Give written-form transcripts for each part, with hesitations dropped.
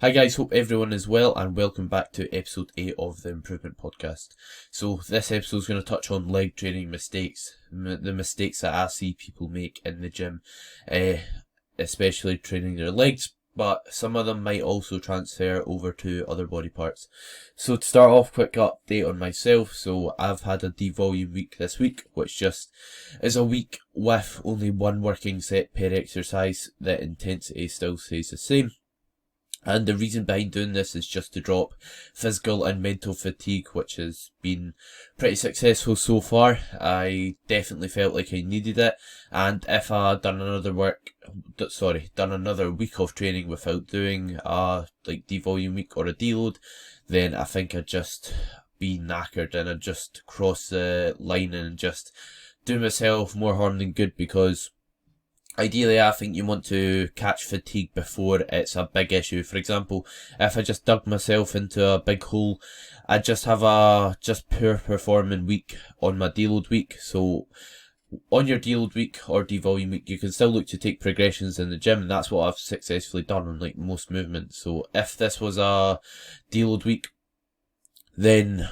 Hi guys, hope everyone is well and welcome back to episode 8 of the Improvement Podcast. So this episode is going to touch on leg training mistakes, the mistakes that I see people make in the gym, especially training their legs, but some of them might also transfer over to other body parts. So to start off, quick update on myself. So I've had a devolume week this week, which just is a week with only one working set per exercise. The intensity still stays the same. And the reason behind doing this is just to drop physical and mental fatigue, which has been pretty successful so far. I definitely felt like I needed it, and if I had done another week of training without doing a devolume week or a deload, then I think I'd just be knackered and I'd just cross the line and just do myself more harm than good, because ideally, I think you want to catch fatigue before it's a big issue. For example, if I just dug myself into a big hole, I'd just have a poor performing week on my deload week. So on your deload week or devolume week, you can still look to take progressions in the gym, and that's what I've successfully done on most movements. So if this was a deload week, then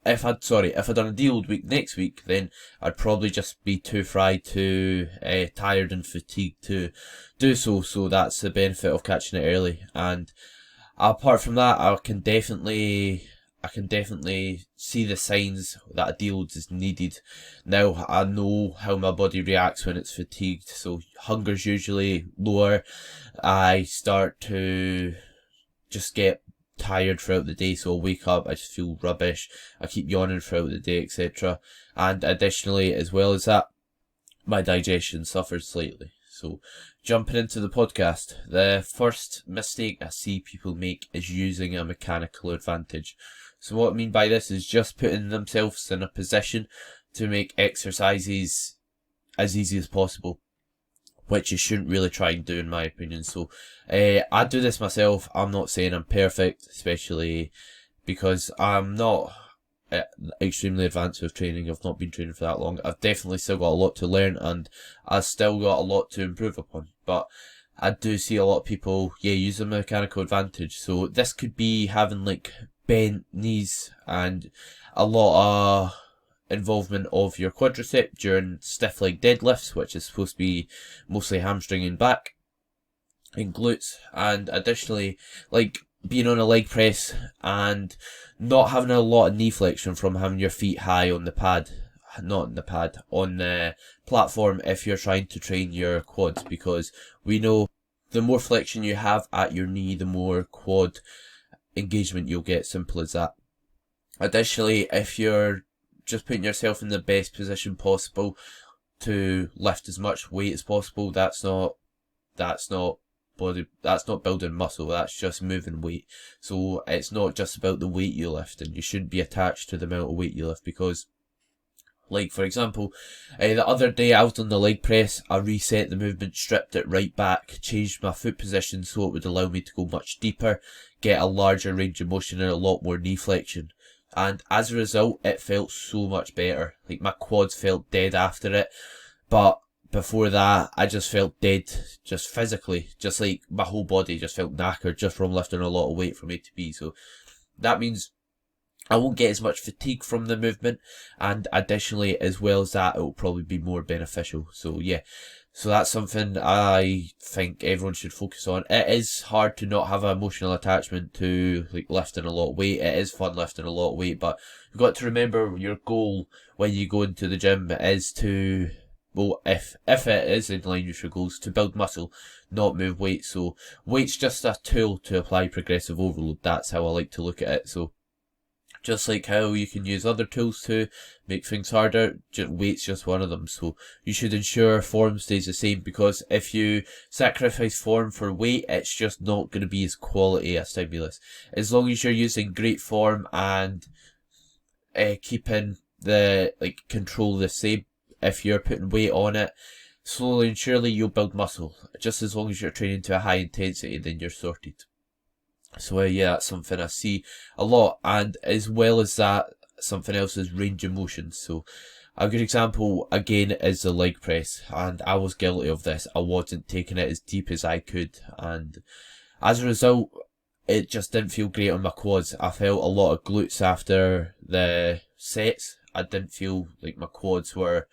if I'd done a deload week next week, then I'd probably just be too fried, tired and fatigued to do so. So that's the benefit of catching it early. And apart from that, I can definitely see the signs that a deload is needed. Now I know how my body reacts when it's fatigued. So hunger's usually lower. I start to just get tired throughout the day, so I wake up, I just feel rubbish, I keep yawning throughout the day, etc. And additionally, as well as that, my digestion suffers slightly. So jumping into the podcast, the first mistake I see people make is using a mechanical advantage. So what I mean by this is just putting themselves in a position to make exercises as easy as possible, which you shouldn't really try and do, in my opinion. So I do this myself. I'm not saying I'm perfect, especially because I'm not extremely advanced with training. I've not been training for that long. I've definitely still got a lot to learn, and I've still got a lot to improve upon. But I do see a lot of people, use a mechanical advantage. So this could be having bent knees and a lot of involvement of your quadricep during stiff leg deadlifts, which is supposed to be mostly hamstring and back and glutes, and additionally being on a leg press and not having a lot of knee flexion from having your feet high on the pad, on the platform if you're trying to train your quads, because we know the more flexion you have at your knee, the more quad engagement you'll get. Simple as that. Additionally, if you're just putting yourself in the best position possible to lift as much weight as possible, that's not building muscle, that's just moving weight. So it's not just about the weight you lift, and you shouldn't be attached to the amount of weight you lift, because for example, the other day I was on the leg press, I reset the movement, stripped it right back, changed my foot position so it would allow me to go much deeper, get a larger range of motion and a lot more knee flexion. And as a result, it felt so much better. My quads felt dead after it. But before that, I just felt dead, just physically. Just my whole body just felt knackered just from lifting a lot of weight from A to B. So that means I won't get as much fatigue from the movement. And additionally, as well as that, it will probably be more beneficial. So so that's something I think everyone should focus on. It is hard to not have an emotional attachment to lifting a lot of weight. It is fun lifting a lot of weight, but you've got to remember your goal when you go into the gym is to, if it is in line with your goals, to build muscle, not move weight. So weight's just a tool to apply progressive overload. That's how I like to look at it. So just like how you can use other tools to make things harder, weight's just one of them. So you should ensure form stays the same, because if you sacrifice form for weight, it's just not going to be as quality a stimulus. As long as you're using great form and keeping the control the same, if you're putting weight on it, slowly and surely you'll build muscle. Just as long as you're training to a high intensity, then you're sorted. So that's something I see a lot. And as well as that, something else is range of motion. So a good example again is the leg press, and I was guilty of this. I wasn't taking it as deep as I could, and as a result, it just didn't feel great on my quads. I felt a lot of glutes after the sets. I didn't feel like my quads were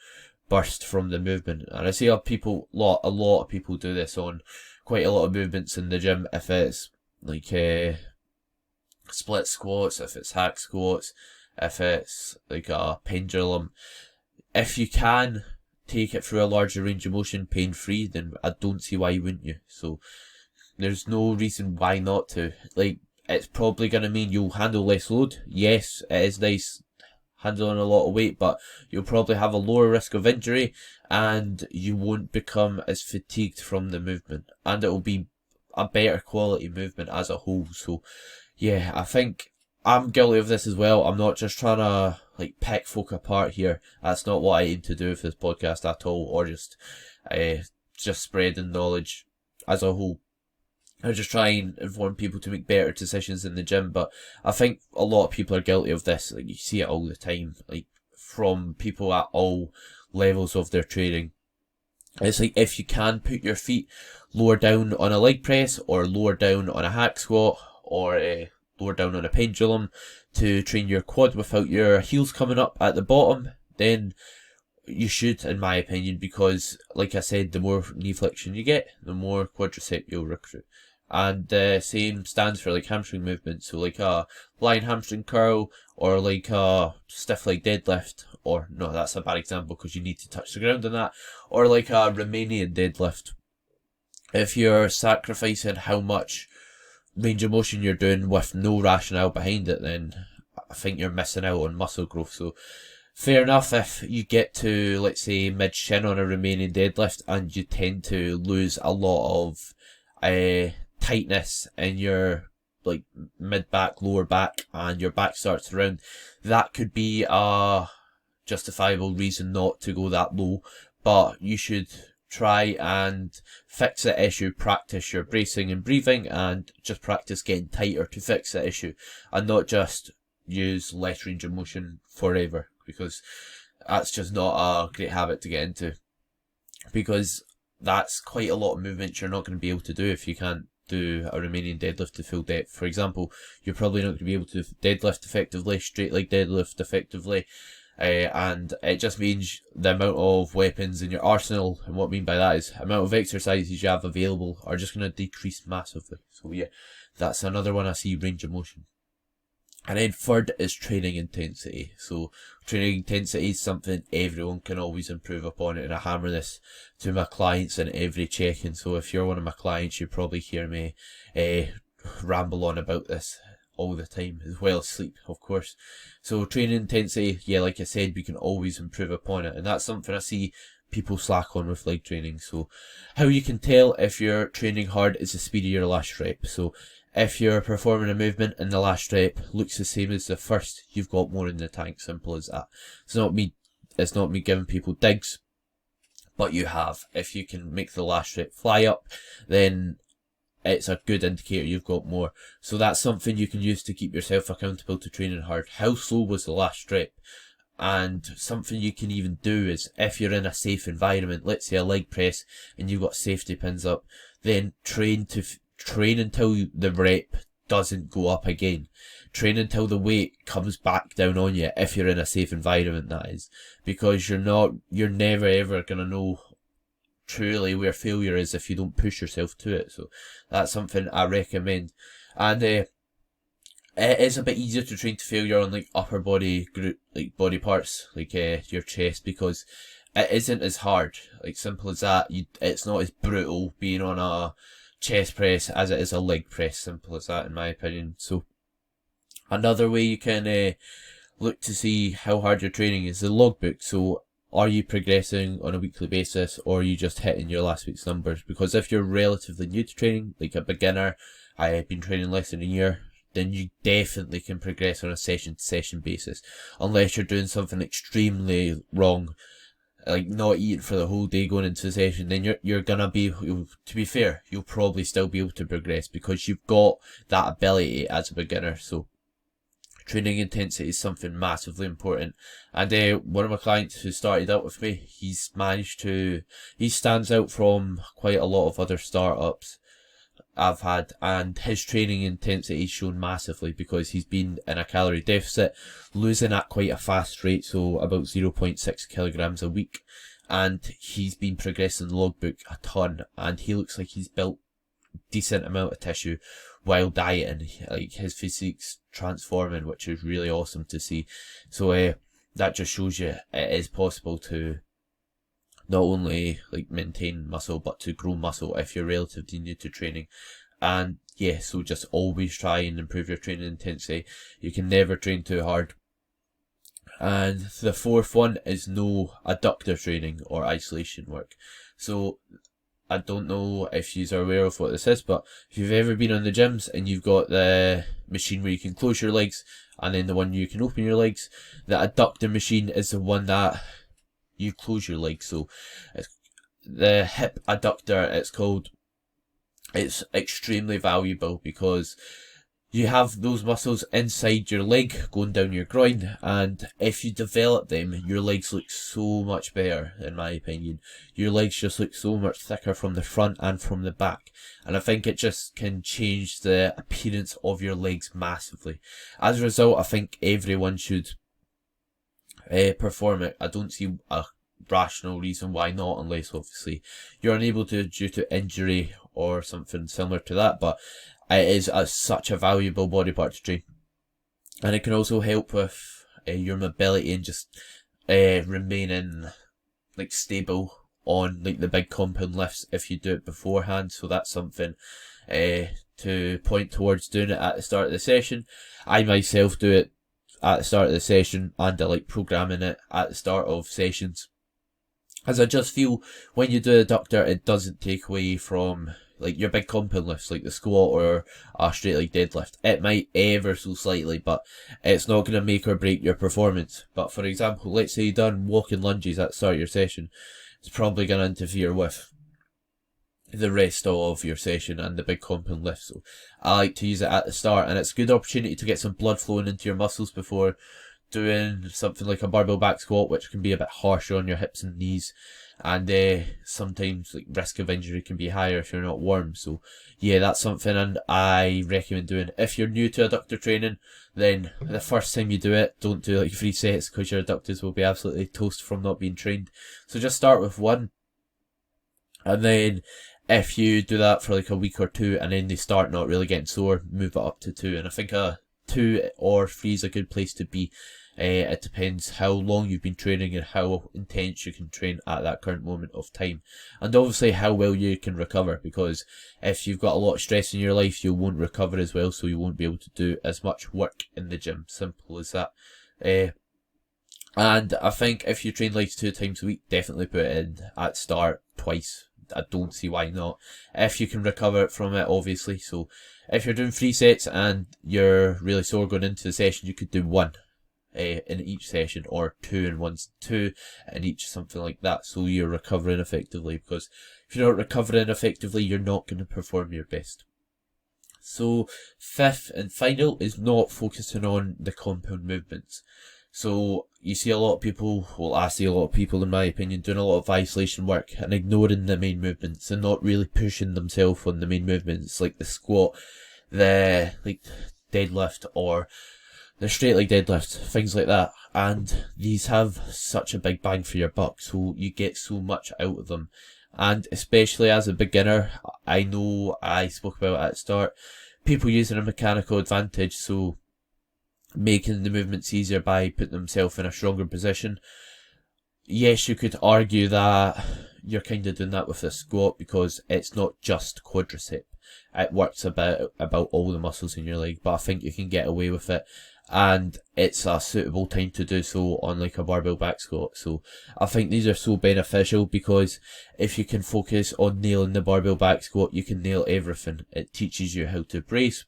burst from the movement. And I see a lot of people do this on quite a lot of movements in the gym. If it's like split squats, if it's hack squats, if it's like a pendulum, if you can take it through a larger range of motion pain free, then I don't see why you wouldn't you. So there's no reason why not to. Like, it's probably going to mean you'll handle less load. Yes, it is nice handling a lot of weight, but you'll probably have a lower risk of injury, and you won't become as fatigued from the movement, and it will be a better quality movement as a whole. So yeah, I think I'm guilty of this as well. I'm not just trying to like pick folk apart here. That's not what I aim to do with this podcast at all, or just spreading knowledge as a whole. I just try and inform people to make better decisions in the gym, but I think a lot of people are guilty of this. Like, you see it all the time, like from people at all levels of their training. It's like, if you can put your feet lower down on a leg press, or lower down on a hack squat, or lower down on a pendulum to train your quad without your heels coming up at the bottom, then you should, in my opinion, because like I said, the more knee flexion you get, the more quadricep you'll recruit. And the same stands for like hamstring movements. So like a lying hamstring curl, or like a stiff leg deadlift, or no, that's a bad example because you need to touch the ground on that, or like a Romanian deadlift. If you're sacrificing how much range of motion you're doing with no rationale behind it, then I think you're missing out on muscle growth. So fair enough if you get to, let's say, mid shin on a Romanian deadlift and you tend to lose a lot of tightness in your like mid back, lower back, and your back starts to round. That could be a justifiable reason not to go that low, but you should try and fix the issue. Practice your bracing and breathing, and just practice getting tighter to fix the issue, and not just use less range of motion forever, because that's just not a great habit to get into, because that's quite a lot of movements you're not going to be able to do if you can't do a Romanian deadlift to full depth. For example, you're probably not going to be able to deadlift effectively, straight leg deadlift effectively, and it just means the amount of weapons in your arsenal, and what I mean by that is amount of exercises you have available, are just going to decrease massively. So yeah, that's another one I see, range of motion. And then third is training intensity. So training intensity is something everyone can always improve upon, and I hammer this to my clients in every check-in. So if you're one of my clients, you probably hear me ramble on about this all the time, as well as sleep, of course. So training intensity, yeah, like I said, we can always improve upon it, and that's something I see people slack on with leg training. So how you can tell if you're training hard is the speed of your last rep. So if you're performing a movement and the last rep looks the same as the first, you've got more in the tank. Simple as that. It's not me giving people digs, but you have. If you can make the last rep fly up, then it's a good indicator you've got more. So that's something you can use to keep yourself accountable to training hard. How slow was the last rep? And something you can even do is, if you're in a safe environment, let's say a leg press, and you've got safety pins up, then train until the rep doesn't go up again. Train until the weight comes back down on you, if you're in a safe environment, that is. Because you're never ever going to know truly where failure is if you don't push yourself to it. So that's something I recommend. And it is a bit easier to train to failure on like upper body group, like body parts, like your chest, because it isn't as hard. Like, simple as that. It's not as brutal being on a chest press as it is a leg press. Simple as that, in my opinion. So another way you can look to see how hard you're training is the logbook. So are you progressing on a weekly basis, or are you just hitting your last week's numbers? Because if you're relatively new to training, like a beginner, I have been training less than a year, then you definitely can progress on a session to session basis, unless you're doing something extremely wrong, like not eating for the whole day going into the session. Then you're gonna be, to be fair, you'll probably still be able to progress because you've got that ability as a beginner. So training intensity is something massively important. And one of my clients who started out with me, he stands out from quite a lot of other startups. I've had, and his training intensity's shown massively because he's been in a calorie deficit, losing at quite a fast rate, so about 0.6 kilograms a week, and he's been progressing the logbook a ton, and he looks like he's built decent amount of tissue while dieting. Like, his physique's transforming, which is really awesome to see. So that just shows you it is possible to not only like maintain muscle but to grow muscle if you're relatively new to training. And yeah, so just always try and improve your training intensity. You can never train too hard. And the fourth one is no adductor training or isolation work. So I don't know if you are aware of what this is, but if you've ever been on the gyms and you've got the machine where you can close your legs and then the one you can open your legs, the adductor machine is the one that you close your legs. So it's the hip adductor, it's called. It's extremely valuable because you have those muscles inside your leg going down your groin, and if you develop them, your legs look so much better, in my opinion. Your legs just look so much thicker from the front and from the back, and I think it just can change the appearance of your legs massively. As a result, I think everyone should perform it. I don't see a rational reason why not, unless obviously you're unable to due to injury or something similar to that, but it is such a valuable body part to train, and it can also help with your mobility and just remaining like stable on like the big compound lifts if you do it beforehand. So that's something to point towards doing it at the start of the session. I myself do it at the start of the session, and I like programming it at the start of sessions, as I just feel when you do adductor, it doesn't take away from like your big compound lifts like the squat or a straight leg deadlift. It might ever so slightly, but it's not going to make or break your performance. But for example, let's say you've done walking lunges at the start of your session, it's probably going to interfere with the rest of your session and the big compound lift. So I like to use it at the start, and it's a good opportunity to get some blood flowing into your muscles before doing something like a barbell back squat, which can be a bit harsher on your hips and knees, and sometimes like risk of injury can be higher if you're not warm. So yeah, that's something and I recommend doing. If you're new to adductor training, then the first time you do it, don't do like 3 sets because your adductors will be absolutely toast from not being trained. So just start with 1, and then if you do that for like a week or 2 and then they start not really getting sore, move it up to 2. And I think 2 or 3 is a good place to be. It depends how long you've been training and how intense you can train at that current moment of time, and obviously how well you can recover, because if you've got a lot of stress in your life, you won't recover as well, so you won't be able to do as much work in the gym. Simple as that. And I think if you train legs 2 times a week, definitely put it in at start twice. I don't see why not, if you can recover from it, obviously. So if you're doing 3 sets and you're really sore going into the session, you could do 1 in each session, or 2 in each, something like that, so you're recovering effectively, because if you're not recovering effectively, you're not going to perform your best. So 5th and final is not focusing on the compound movements. So you see a lot of people, well, I see a lot of people in my opinion, doing a lot of isolation work and ignoring the main movements and not really pushing themselves on the main movements, like the squat, the like deadlift, or the straight leg deadlift, things like that. And these have such a big bang for your buck, so you get so much out of them. And especially as a beginner, I know I spoke about at the start, people using a mechanical advantage, so making the movements easier by putting themselves in a stronger position. Yes, you could argue that you're kind of doing that with the squat, because it's not just quadricep. It works about all the muscles in your leg, but I think you can get away with it, and it's a suitable time to do so on like a barbell back squat. So I think these are so beneficial, because if you can focus on nailing the barbell back squat, you can nail everything. It teaches you how to brace.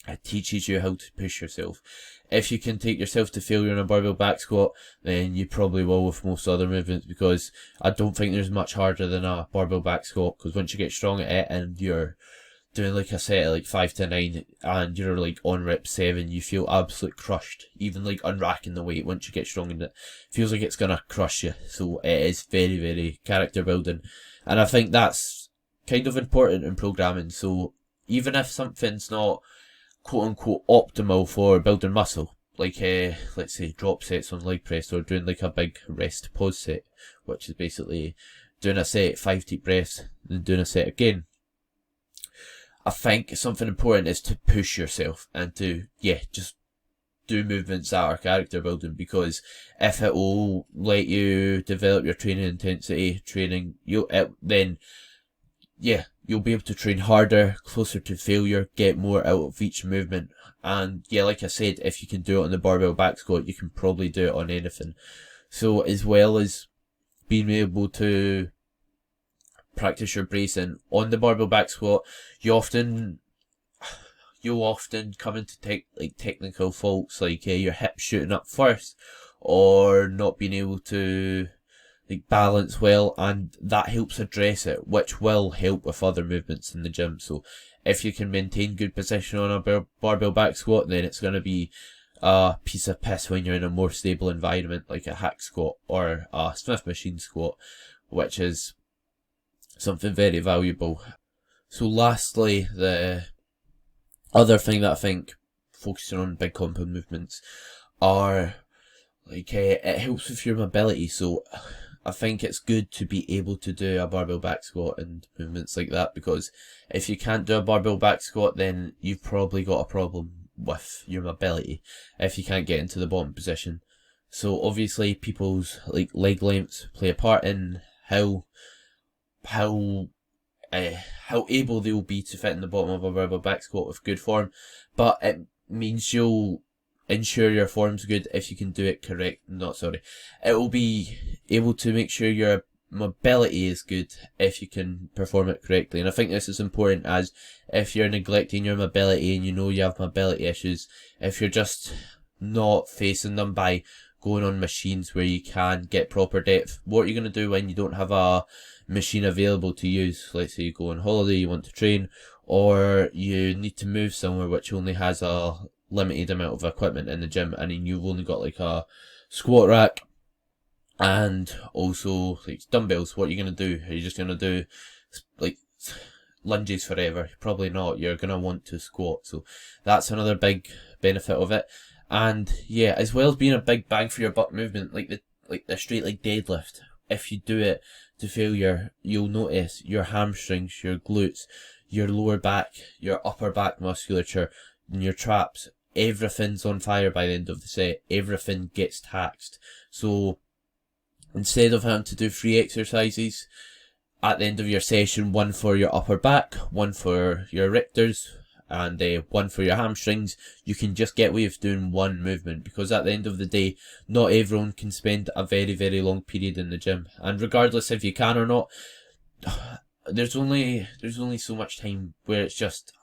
It teaches you how to push yourself. If you can take yourself to failure in a barbell back squat, then you probably will with most other movements, because I don't think there's much harder than a barbell back squat, because once you get strong at it and you're doing like a set of like 5 to 9 and you're like on rep 7, you feel absolutely crushed. Even like unracking the weight, once you get strong in it, feels like it's gonna crush you. So it is very, very character building, and I think that's kind of important in programming. So even if something's not quote unquote optimal for building muscle, like let's say drop sets on leg press, or doing like a big rest pause set, which is basically doing a set, 5 deep breaths, then doing a set again. I think something important is to push yourself and to, just do movements that are character building, because if it will let you develop your training intensity, then you'll be able to train harder, closer to failure, get more out of each movement. And like I said, if you can do it on the barbell back squat, you can probably do it on anything. So as well as being able to practice your bracing on the barbell back squat, you'll often come into technical faults, like your hips shooting up first, or not being able to balance well, and that helps address it, which will help with other movements in the gym. So if you can maintain good position on a barbell back squat, then it's going to be a piece of piss when you're in a more stable environment like a hack squat or a Smith machine squat, which is something very valuable. So lastly, the other thing that I think focusing on big compound movements are it helps with your mobility. So I think it's good to be able to do a barbell back squat and movements like that, because if you can't do a barbell back squat, then you've probably got a problem with your mobility if you can't get into the bottom position. So obviously people's leg lengths play a part in how able they will be to fit in the bottom of a barbell back squat with good form, but it means you'll ensure your form's good if you can do it correct. It will be able to make sure your mobility is good if you can perform it correctly. And I think this is important, as if you're neglecting your mobility and you know you have mobility issues, if you're just not facing them by going on machines where you can get proper depth, what are you going to do when you don't have a machine available to use? Let's say you go on holiday, you want to train, or you need to move somewhere which only has a limited amount of equipment in the gym, and then you've only got a squat rack and also dumbbells. What are you going to do? Are you just going to do lunges forever? Probably not. You're going to want to squat. So that's another big benefit of it. And as well as being a big bang for your buck movement, like the straight leg deadlift, if you do it to failure, you'll notice your hamstrings, your glutes, your lower back, your upper back musculature, and your traps, everything's on fire by the end of the set. Everything gets taxed. So instead of having to do 3 exercises at the end of your session, 1 for your upper back, 1 for your rectors, and 1 for your hamstrings, you can just get away with doing 1 movement, because at the end of the day, not everyone can spend a very, very long period in the gym. And regardless if you can or not, there's only so much time where it's just,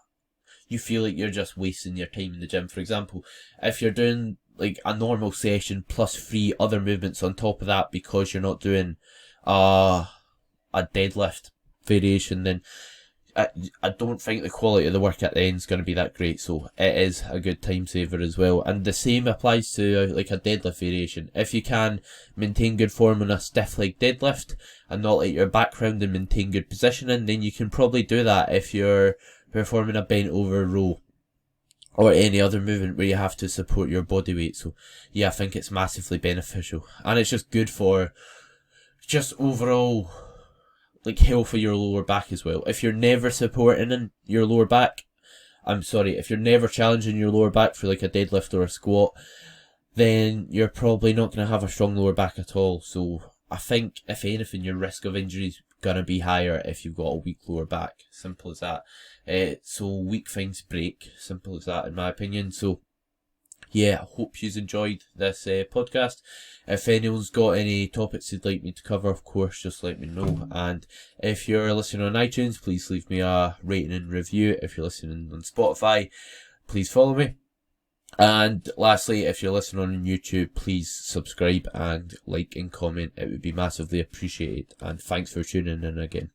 you feel like you're just wasting your time in the gym. For example, if you're doing a normal session plus 3 other movements on top of that, because you're not doing a deadlift variation, then I don't think the quality of the work at the end is going to be that great. So it is a good time saver as well. And the same applies to a deadlift variation. If you can maintain good form on a stiff leg deadlift and not let your back round and maintain good positioning, then you can probably do that if you're performing a bent over row or any other movement where you have to support your body weight. So I think it's massively beneficial, and it's just good for just overall health of your lower back as well. If you're never supporting your lower back, if you're never challenging your lower back for a deadlift or a squat, then you're probably not going to have a strong lower back at all. So I think, if anything, your risk of injury is going to be higher if you've got a weak lower back. Simple as that. So weak things break. Simple as that, in my opinion. So I hope you've enjoyed this podcast. If anyone's got any topics you'd like me to cover, of course, just let me know. And if you're listening on iTunes, please leave me a rating and review. If you're listening on Spotify, please follow me. And lastly, if you're listening on YouTube, please subscribe and like and comment. It would be massively appreciated. And thanks for tuning in again.